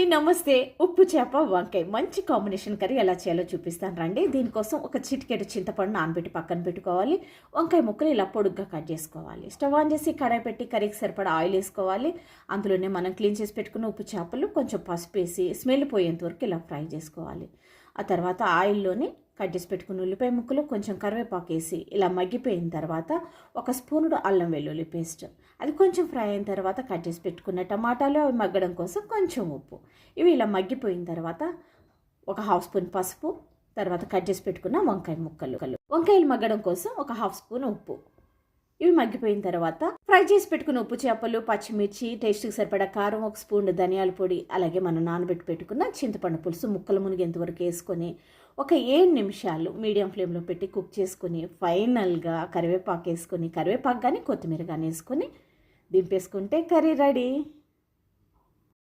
అండి, నమస్తే. ఉప్పు చేప వంకాయ మంచి కాంబినేషన్ కర్రీ ఎలా చేయాలో చూపిస్తాను రండి. దీనికోసం ఒక చిటికెడు చింతపండు నానబెట్టి పక్కన పెట్టుకోవాలి. వంకాయ ముక్కలు ఇలా పొడుగ్గా కట్ చేసుకోవాలి. స్టవ్ ఆన్ చేసి కడాయి పెట్టి కర్రీకి సరిపడా ఆయిల్ వేసుకోవాలి. అందులోనే మనం క్లీన్ చేసి పెట్టుకున్న ఉప్పు చేపలు కొంచెం పసుపు వేసి స్మెల్ పోయేంత వరకు ఇలా ఫ్రై చేసుకోవాలి. ఆ తర్వాత ఆయిల్లోనే కట్ చేసి పెట్టుకున్న ఉల్లిపాయ ముక్కలు కొంచెం కరివేపాకు వేసి ఇలా మగ్గిపోయిన తర్వాత ఒక స్పూనుడు అల్లం వెల్లుల్లి పేస్ట్, అది కొంచెం ఫ్రై అయిన తర్వాత కట్ చేసి పెట్టుకున్న టమాటాలు అవి మగ్గడం కోసం కొంచెం ఉప్పు, ఇవి ఇలా మగ్గిపోయిన తర్వాత ఒక హాఫ్ స్పూన్ పసుపు, తర్వాత కట్ చేసి పెట్టుకున్న వంకాయ ముక్కలు, వంకాయలు మగ్గడం కోసం ఒక హాఫ్ స్పూన్ ఉప్పు, ఇవి మగ్గిపోయిన తర్వాత ఫ్రై చేసి పెట్టుకున్న ఉప్పు చేపలు, పచ్చిమిర్చి, టేస్ట్కి సరిపడా కారం, ఒక స్పూన్ ధనియాల పొడి, అలాగే మనం నానబెట్టి పెట్టుకున్న చింతపండు పులుసు ముక్కలు మునిగేంతవరకు వేసుకొని ఒక 7 నిమిషాలు మీడియం ఫ్లేమ్లో పెట్టి కుక్ చేసుకొని ఫైనల్గా కరివేపాకు వేసుకొని, కరివేపాకు కానీ కొత్తిమీర కానీ వేసుకొని దింపేసుకుంటే కర్రీ రెడీ.